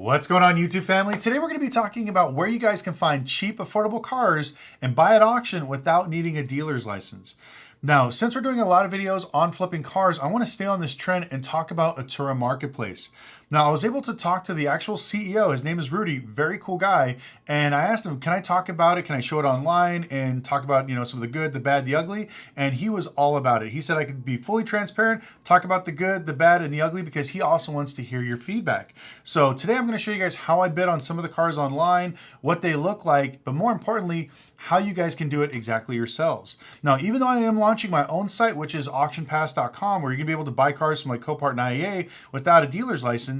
What's going on, YouTube family? Today we're going to be talking about where you guys can find cheap, affordable cars and buy at auction without needing a dealer's license. Now, since we're doing a lot of videos on flipping cars, I want to stay on this trend and talk about Autura Marketplace. Now, I was able to talk to the actual CEO. His name is Rudy, very cool guy. And I asked him, can I talk about it? Can I show it online and talk about, some of the good, the bad, the ugly? And he was all about it. He said I could be fully transparent, talk about the good, the bad, and the ugly, because he also wants to hear your feedback. So today I'm going to show you guys how I bid on some of the cars online, what they look like, but more importantly, how you guys can do it exactly yourselves. Now, even though I am launching my own site, which is auctionpass.com, where you're gonna be able to buy cars from like Copart and IAA without a dealer's license,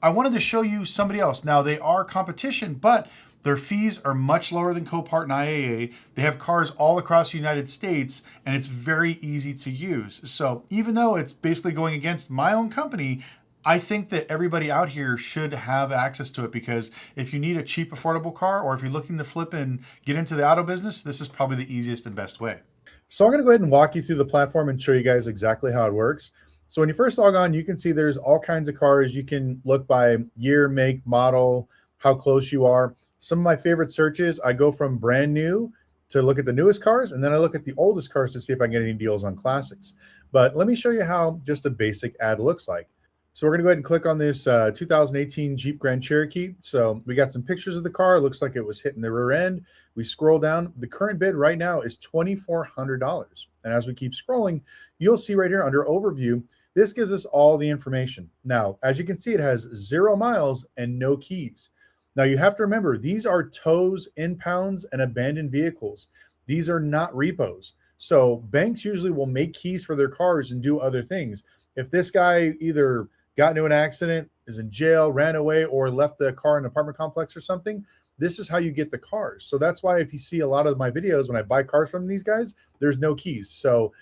I wanted to show you somebody else. Now, they are competition, but their fees are much lower than Copart and IAA. They have cars all across the United States, and it's very easy to use. So even though it's basically going against my own company, I think that everybody out here should have access to it, because if you need a cheap, affordable car, or if you're looking to flip and get into the auto business, this is probably the easiest and best way. So I'm going to go ahead and walk you through the platform and show you guys exactly how it works. So when you first log on, you can see there's all kinds of cars. You can look by year, make, model, how close you are. Some of my favorite searches, I go from brand new to look at the newest cars, and then I look at the oldest cars to see if I can get any deals on classics. But let me show you how just a basic ad looks like. So we're going to go ahead and click on this 2018 Jeep Grand Cherokee. So we got some pictures of the car. It looks like it was hitting the rear end. We scroll down. The current bid right now is $2,400. And as we keep scrolling, you'll see right here under Overview, this gives us all the information. Now, as you can see, it has 0 miles and no keys. Now, you have to remember, these are tows, impounds, and abandoned vehicles. These are not repos. So banks usually will make keys for their cars and do other things. If this guy either got into an accident, is in jail, ran away, or left the car in an apartment complex or something, this is how you get the cars. So that's why if you see a lot of my videos when I buy cars from these guys, there's no keys. So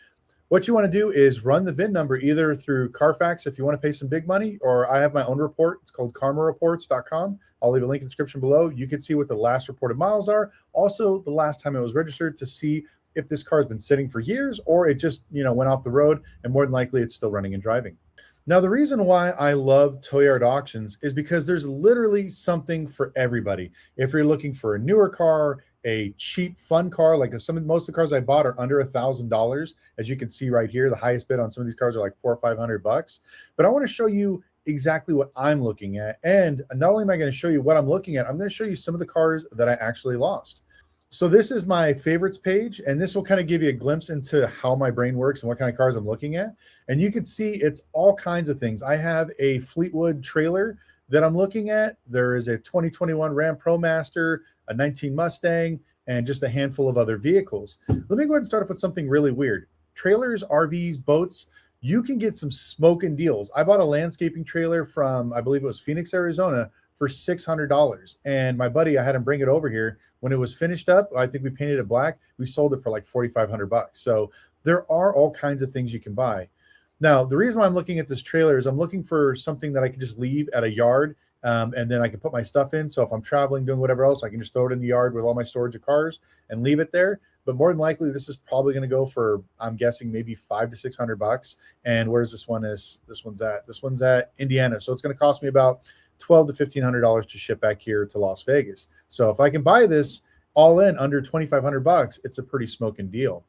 what you want to do is run the VIN number either through Carfax if you want to pay some big money, or I have my own report. It's called karmareports.com. I'll leave a link in the description below. You can see what the last reported miles are. Also, the last time it was registered, to see if this car has been sitting for years or it just, went off the road, and more than likely it's still running and driving. Now, the reason why I love tow yard auctions is because there's literally something for everybody. If you're looking for a newer car, a cheap, fun car, like most of the cars I bought are under $1,000. As you can see right here, the highest bid on some of these cars are like $400 or $500. But I want to show you exactly what I'm looking at. And not only am I going to show you what I'm looking at, I'm going to show you some of the cars that I actually lost. So this is my favorites page, and this will kind of give you a glimpse into how my brain works and what kind of cars I'm looking at. And you can see it's all kinds of things. I have a Fleetwood trailer that I'm looking at. There is a 2021 Ram ProMaster, a 19 Mustang, and just a handful of other vehicles. Let me go ahead and start off with something really weird. Trailers, RVs, boats, you can get some smoking deals. I bought a landscaping trailer from, I believe it was Phoenix, Arizona, for $600. And my buddy, I had him bring it over here. When it was finished up, I think we painted it black. We sold it for like $4,500. So there are all kinds of things you can buy. Now, the reason why I'm looking at this trailer is I'm looking for something that I can just leave at a yard, and then I can put my stuff in. So if I'm traveling, doing whatever else, I can just throw it in the yard with all my storage of cars and leave it there. But more than likely, this is probably going to go for, I'm guessing, maybe $500 to $600. And where's this one is? This one's at? This one's at Indiana. So it's going to cost me about $1,200 to $1,500 to ship back here to Las Vegas. So if I can buy this all in under $2,500, it's a pretty smoking deal.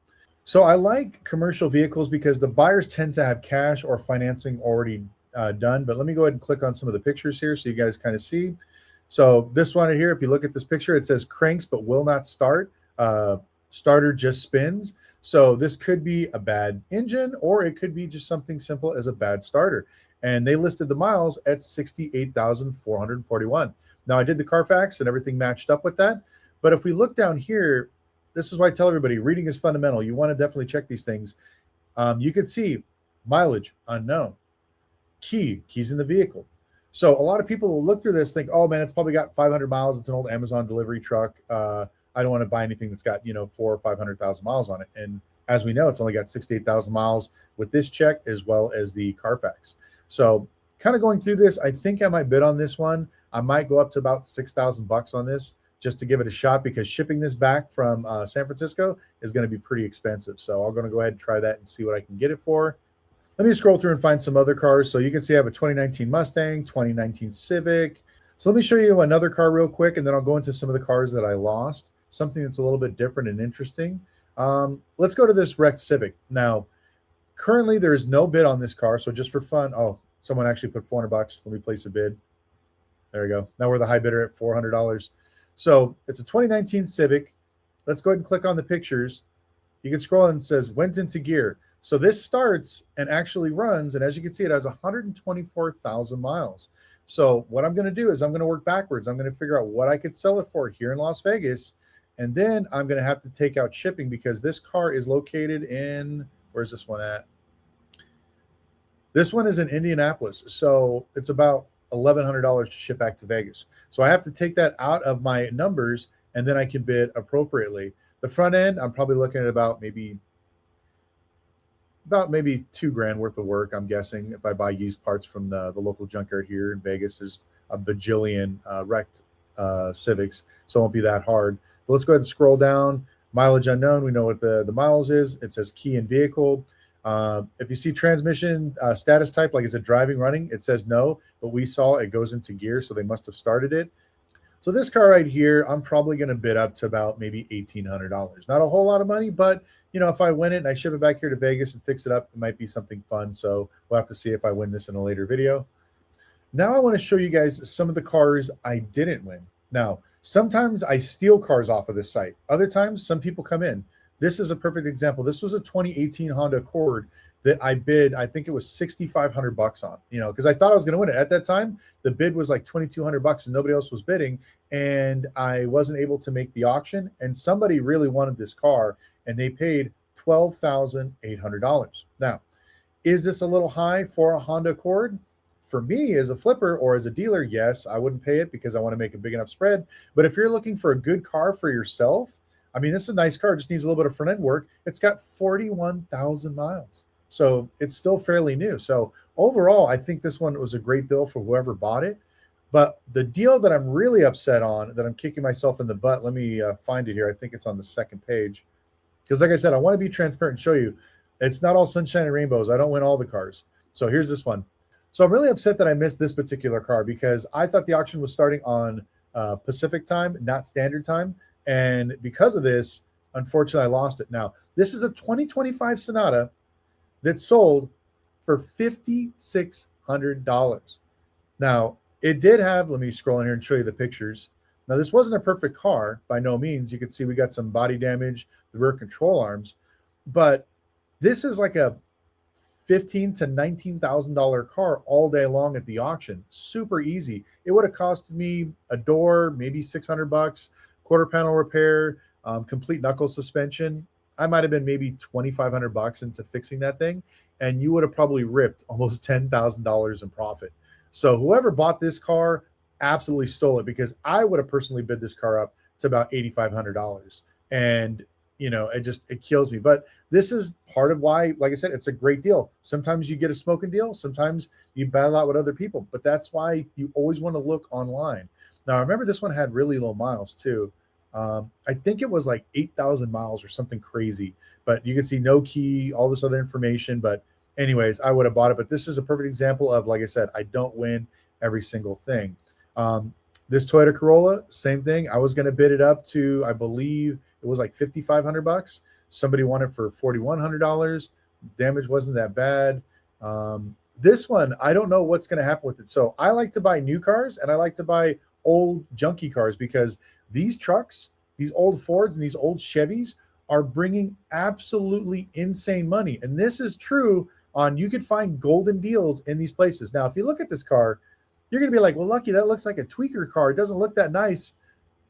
So I like commercial vehicles because the buyers tend to have cash or financing already done. But let me go ahead and click on some of the pictures here so you guys kind of see. So this one right here, if you look at this picture, it says cranks but will not start. Starter just spins. So this could be a bad engine, or it could be just something simple as a bad starter. And they listed the miles at 68,441. Now, I did the Carfax and everything matched up with that. But if we look down here, this is why I tell everybody reading is fundamental. You want to definitely check these things. You can see mileage unknown, keys in the vehicle. So a lot of people will look through this, think, oh man, it's probably got 500 miles. It's an old Amazon delivery truck. I don't want to buy anything that's got 400,000 or 500,000 miles on it. And as we know, it's only got 68,000 miles with this check as well as the Carfax. So kind of going through this, I think I might bid on this one. I might go up to about $6,000 on this just to give it a shot, because shipping this back from San Francisco is going to be pretty expensive. So I'm going to go ahead and try that and see what I can get it for. Let me scroll through and find some other cars. So you can see I have a 2019 Mustang, 2019 Civic. So let me show you another car real quick, and then I'll go into some of the cars that I lost, something that's a little bit different and interesting. Let's go to this wrecked Civic. Now, currently there is no bid on this car, so just for fun, oh, someone actually put $400. Let me place a bid. There we go. Now we're the high bidder at $400. So it's a 2019 Civic. Let's go ahead and click on the pictures. You can scroll and it says went into gear. So this starts and actually runs, and as you can see, it has 124,000 miles. So what I'm going to do is I'm going to work backwards. I'm going to figure out what I could sell it for here in Las Vegas, and then I'm going to have to take out shipping because this car is located in, where's this one at? This one is in Indianapolis. So it's about $1,100 to ship back to Vegas. So I have to take that out of my numbers, and then I can bid appropriately. The front end, I'm probably looking at about maybe $2,000 worth of work. I'm guessing if I buy used parts from the local junkyard here in Vegas, there's a bajillion wrecked Civics, so it won't be that hard. But let's go ahead and scroll down. Mileage unknown. We know what the miles is. It says key and vehicle. If you see transmission status type, like is it driving, running, it says no, but we saw it goes into gear, so they must have started it. So this car right here, I'm probably going to bid up to about maybe $1,800. Not a whole lot of money, but if I win it and I ship it back here to Vegas and fix it up, it might be something fun. So we'll have to see if I win this in a later video. Now I want to show you guys some of the cars I didn't win. Now, sometimes I steal cars off of this site. Other times, some people come in. This is a perfect example. This was a 2018 Honda Accord that I bid, I think it was $6,500 on, because I thought I was going to win it. At that time, the bid was like $2,200 and nobody else was bidding. And I wasn't able to make the auction. And somebody really wanted this car and they paid $12,800. Now, is this a little high for a Honda Accord? For me as a flipper or as a dealer, yes, I wouldn't pay it because I want to make a big enough spread. But if you're looking for a good car for yourself, I mean, this is a nice car, just needs a little bit of front end work. It's got 41,000 miles. So it's still fairly new. So overall, I think this one was a great deal for whoever bought it. But the deal that I'm really upset on, that I'm kicking myself in the butt, let me find it here. I think it's on the second page. Because like I said, I want to be transparent and show you it's not all sunshine and rainbows. I don't win all the cars. So here's this one. So I'm really upset that I missed this particular car because I thought the auction was starting on Pacific time, not standard time. And because of this, unfortunately, I lost it. Now, this is a 2025 Sonata that sold for $5,600. Now, it did have, let me scroll in here and show you the pictures. Now, this wasn't a perfect car by no means. You can see we got some body damage, the rear control arms, but this is like a $15,000 to $19,000 car all day long at the auction. Super easy. It would have cost me a door, maybe $600, quarter panel repair, complete knuckle suspension. I might have been maybe $2,500 into fixing that thing, and you would have probably ripped almost $10,000 in profit. So whoever bought this car absolutely stole it because I would have personally bid this car up to about $8,500. And it kills me. But this is part of why, like I said, it's a great deal. Sometimes you get a smoking deal. Sometimes you battle out with other people. But that's why you always want to look online. Now, I remember this one had really low miles too. I think it was like 8,000 miles or something crazy. But you can see no key, all this other information. But anyways, I would have bought it. But this is a perfect example of, like I said, I don't win every single thing. This Toyota Corolla, same thing. I was going to bid it up to, I believe it was like $5,500. Somebody wanted for $4,100. Damage wasn't that bad. This one, I don't know what's going to happen with it. So I like to buy new cars and I like to buy old junky cars because these trucks, these old Fords and these old Chevys are bringing absolutely insane money. And this is true on, you could find golden deals in these places. Now, if you look at this car, you're going to be like, well, Lucky, that looks like a tweaker car. It doesn't look that nice.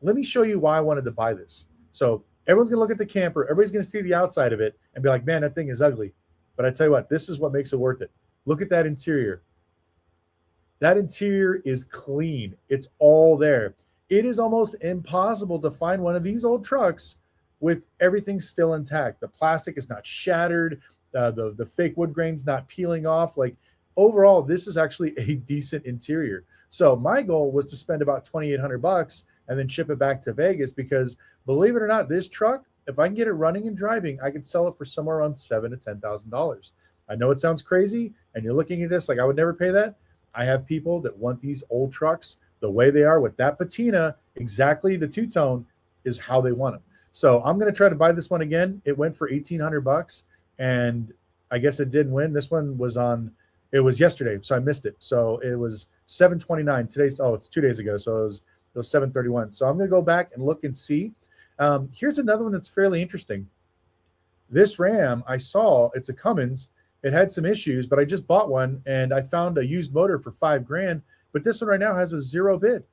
Let me show you why I wanted to buy this. So everyone's going to look at the camper. Everybody's going to see the outside of it and be like, man, that thing is ugly. But I tell you what, this is what makes it worth it. Look at that interior. That interior is clean. It's all there. It is almost impossible to find one of these old trucks with everything still intact. The plastic is not shattered. The fake wood grain's not peeling off. Like, overall, this is actually a decent interior. So my goal was to spend about $2,800 and then ship it back to Vegas because, believe it or not, this truck, if I can get it running and driving, I could sell it for somewhere around $7,000 to $10,000. I know it sounds crazy, and you're looking at this like I would never pay that. I have people that want these old trucks the way they are with that patina, exactly the two-tone is how they want them. So I'm going to try to buy this one again. It went for 1,800 bucks, and I guess it didn't win. This one was on, it was yesterday, so I missed it. So it was 729. Today's, oh, it's 2 days ago. So it was 731. So I'm going to go back and look and see. Here's another one that's fairly interesting. This Ram I saw, it's a Cummins. It had some issues, but I just bought one and I found a used motor for $5,000. But this one right now has a 0 bid.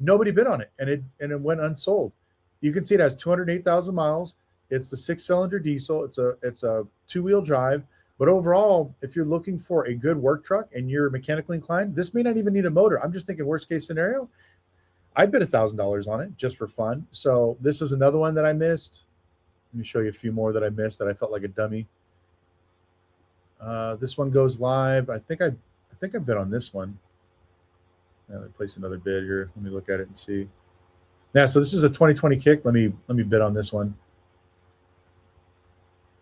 Nobody bid on it, and it went unsold. You can see it has 208,000 miles. It's the 6-cylinder diesel. It's a 2-wheel drive. But overall, if you're looking for a good work truck and you're mechanically inclined, this may not even need a motor. I'm just thinking worst case scenario. I'd bid $1,000 on it just for fun. So this is another one that I missed. Let me show you a few more that I missed that I felt like a dummy. This one goes live. I think I bid on this one. Let me place another bid here. Let me look at it and see. Yeah, so this is a 2020 kick. Let me bid on this one.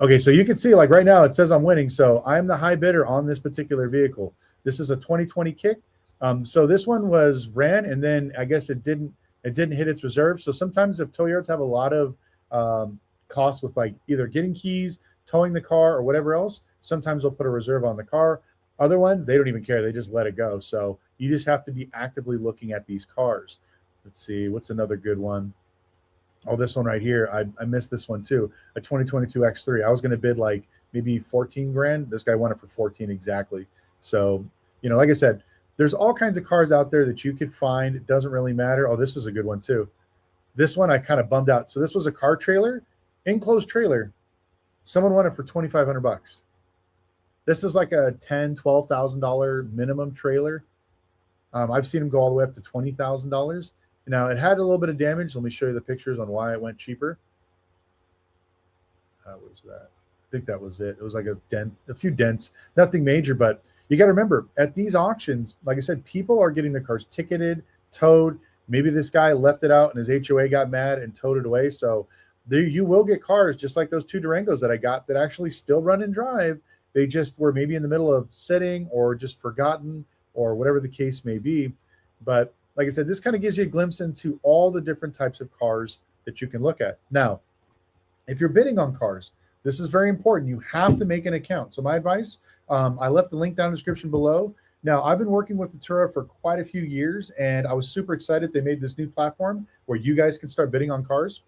Okay, so you can see like right now it says I'm winning. So I'm the high bidder on this particular vehicle. This is a 2020 kick. So this one ran, and then I guess it didn't hit its reserve. So sometimes if tow yards have a lot of costs with like either getting keys, towing the car, or whatever else, sometimes they'll put a reserve on the car. Other ones, they don't even care. They just let it go. So you just have to be actively looking at these cars. Let's see, what's another good one? Oh, this one right here. I missed this one too. A 2022 X3. I was going to bid like maybe 14 grand. This guy won it for 14 exactly. So, like I said, there's all kinds of cars out there that you could find. It doesn't really matter. Oh, this is a good one too. This one I kind of bummed out. So this was a car trailer, enclosed trailer. Someone won it for 2,500 bucks. This is like a $10,000, $12,000 minimum trailer. I've seen them go all the way up to $20,000. Now, it had a little bit of damage. Let me show you the pictures on why it went cheaper. How was that? I think that was it. It was like a few dents, nothing major, but you got to remember at these auctions, like I said, people are getting their cars ticketed, towed. Maybe this guy left it out and his HOA got mad and towed it away. So there you will get cars just like those 2 Durangos that I got that actually still run and drive. They just were maybe in the middle of sitting or just forgotten or whatever the case may be. But like I said, this kind of gives you a glimpse into all the different types of cars that you can look at. Now, if you're bidding on cars, this is very important. You have to make an account. So my advice, I left the link down in the description below. Now, I've been working with Autura for quite a few years, and I was super excited they made this new platform where you guys can start bidding on cars.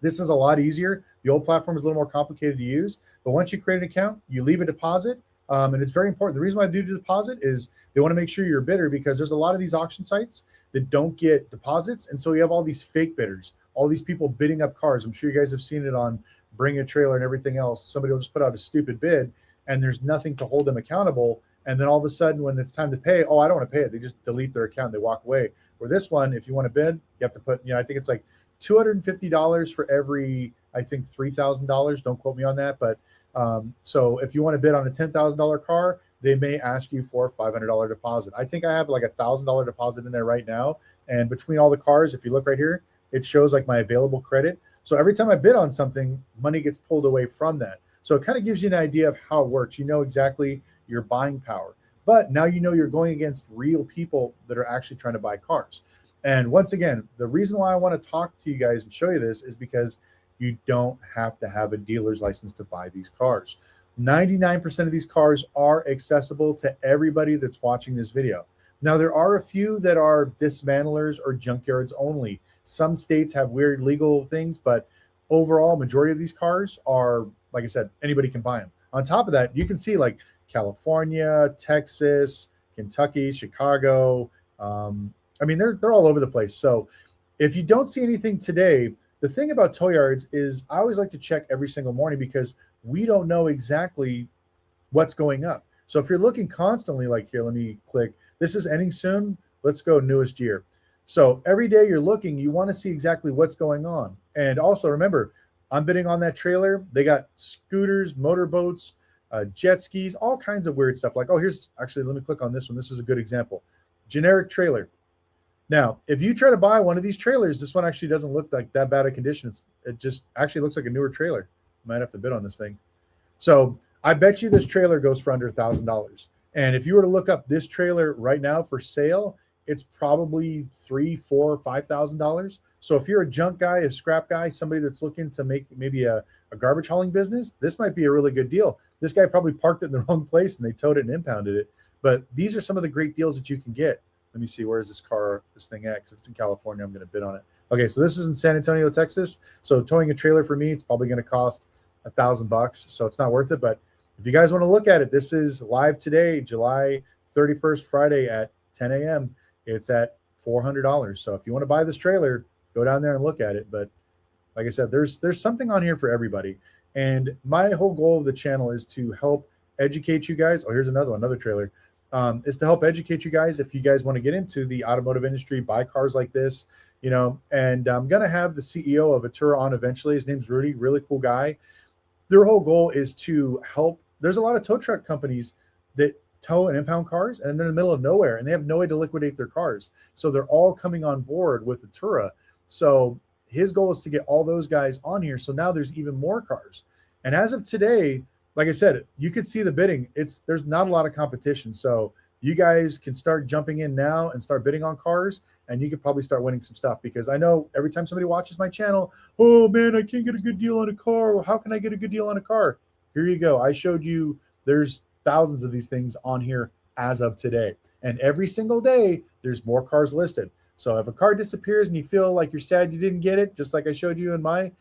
This is a lot easier. The old platform is a little more complicated to use, but once you create an account, you leave a deposit. And it's very important. The reason why I do the deposit is they want to make sure you're a bidder because there's a lot of these auction sites that don't get deposits. And so you have all these fake bidders, all these people bidding up cars. I'm sure you guys have seen it on Bring a Trailer and everything else. Somebody will just put out a stupid bid and there's nothing to hold them accountable. And then all of a sudden when it's time to pay, oh, I don't want to pay it. They just delete their account. They walk away. Where this one, if you want to bid, you have to put, I think it's like $250 for every, I think $3,000. Don't quote me on that. But so if you want to bid on a $10,000 car, they may ask you for a $500 deposit. I think I have like $1,000 deposit in there right now. And between all the cars, if you look right here, it shows like my available credit. So every time I bid on something, money gets pulled away from that. So it kind of gives you an idea of how it works. You know exactly your buying power. But now you know you're going against real people that are actually trying to buy cars. And once again, the reason why I want to talk to you guys and show you this is because you don't have to have a dealer's license to buy these cars. 99% of these cars are accessible to everybody that's watching this video. Now, there are a few that are dismantlers or junkyards only. Some states have weird legal things, but overall, majority of these cars are, like I said, anybody can buy them. On top of that, you can see like California, Texas, Kentucky, Chicago. I mean, they're all over the place. So if you don't see anything today, the thing about tow yards is I always like to check every single morning because we don't know exactly what's going up. So if you're looking constantly, like here, let me click. This is ending soon. Let's go newest year. So every day you're looking, you want to see exactly what's going on. And also remember, I'm bidding on that trailer. They got scooters, motorboats, jet skis, all kinds of weird stuff. Like, oh, here's actually, let me click on this one. This is a good example. Generic trailer. Now, if you try to buy one of these trailers, this one actually doesn't look like that bad a condition. It just actually looks like a newer trailer. Might have to bid on this thing. So I bet you this trailer goes for under $1,000. And if you were to look up this trailer right now for sale, it's probably $3, $4, $5,000. So if you're a junk guy, a scrap guy, somebody that's looking to make maybe a garbage hauling business, this might be a really good deal. This guy probably parked it in the wrong place and they towed it and impounded it. But these are some of the great deals that you can get. Let me see, where is this thing at? Because if it's in California, I'm going to bid on it. Okay, so this is in San Antonio, Texas. So towing a trailer for me, it's probably going to cost $1,000, so it's not worth it. But if you guys want to look at it, this is live today, July 31st, Friday at 10 a.m. It's at $400. So if you want to buy this trailer, go down there and look at it. But like I said, there's something on here for everybody. And my whole goal of the channel is to help educate you guys. Oh, here's another trailer. Is to help educate you guys if you guys want to get into the automotive industry, buy cars like this, you know. And I'm going to have the CEO of Autura on eventually. His name's Rudy, really cool guy. Their whole goal is to help. There's a lot of tow truck companies that tow and impound cars, and they're in the middle of nowhere, and they have no way to liquidate their cars. So they're all coming on board with Autura. So his goal is to get all those guys on here. So now there's even more cars. And as of today, like I said, you can see the bidding. There's not a lot of competition. So you guys can start jumping in now and start bidding on cars, and you could probably start winning some stuff, because I know every time somebody watches my channel, oh man, I can't get a good deal on a car. Well, how can I get a good deal on a car? Here you go. I showed you there's thousands of these things on here as of today. And every single day, there's more cars listed. So if a car disappears and you feel like you're sad you didn't get it, just like I showed you in my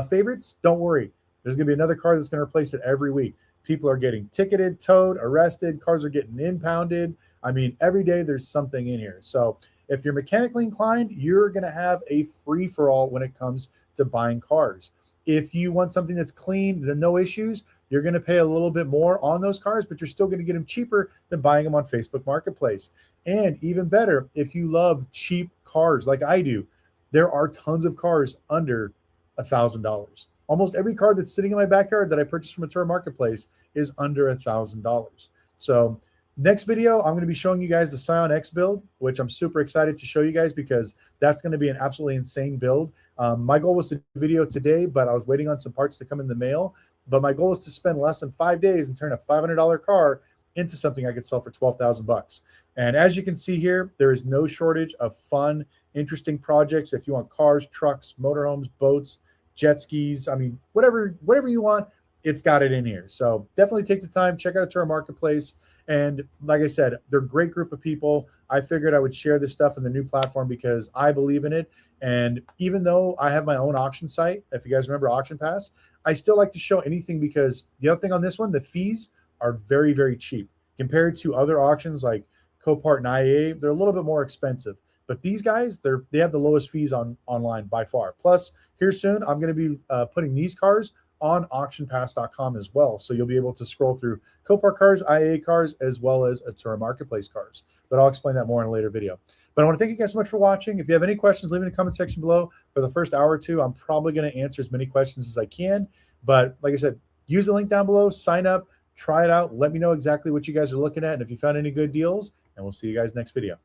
favorites, don't worry. There's going to be another car that's going to replace it every week. People are getting ticketed, towed, arrested. Cars are getting impounded. I mean, every day there's something in here. So if you're mechanically inclined, you're going to have a free-for-all when it comes to buying cars. If you want something that's clean, then no issues, you're going to pay a little bit more on those cars, but you're still going to get them cheaper than buying them on Facebook Marketplace. And even better, if you love cheap cars like I do, there are tons of cars under $1,000. Almost every car that's sitting in my backyard that I purchased from Autura Marketplace is under $1,000. So next video, I'm going to be showing you guys the Scion X build, which I'm super excited to show you guys because that's going to be an absolutely insane build. My goal was to do a video today, but I was waiting on some parts to come in the mail. But my goal is to spend less than 5 days and turn a $500 car into something I could sell for $12,000. And as you can see here, there is no shortage of fun, interesting projects. If you want cars, trucks, motorhomes, boats, jet skis, I mean, whatever you want, it's got it in here. So definitely take the time, check out Autura Marketplace. And like I said, they're a great group of people. I figured I would share this stuff in the new platform because I believe in it. And even though I have my own auction site, if you guys remember Auction Pass, I still like to show anything because the other thing on this one, the fees are very, very cheap compared to other auctions like Copart and IAA. They're a little bit more expensive, but these guys, they have the lowest fees online by far. Plus, here soon, I'm going to be putting these cars on auctionpass.com as well. So you'll be able to scroll through Copart cars, IAA cars, as well as Autura Marketplace cars. But I'll explain that more in a later video. But I want to thank you guys so much for watching. If you have any questions, leave it in the comment section below. For the first hour or two, I'm probably going to answer as many questions as I can. But like I said, use the link down below, sign up, try it out. Let me know exactly what you guys are looking at and if you found any good deals. And we'll see you guys next video.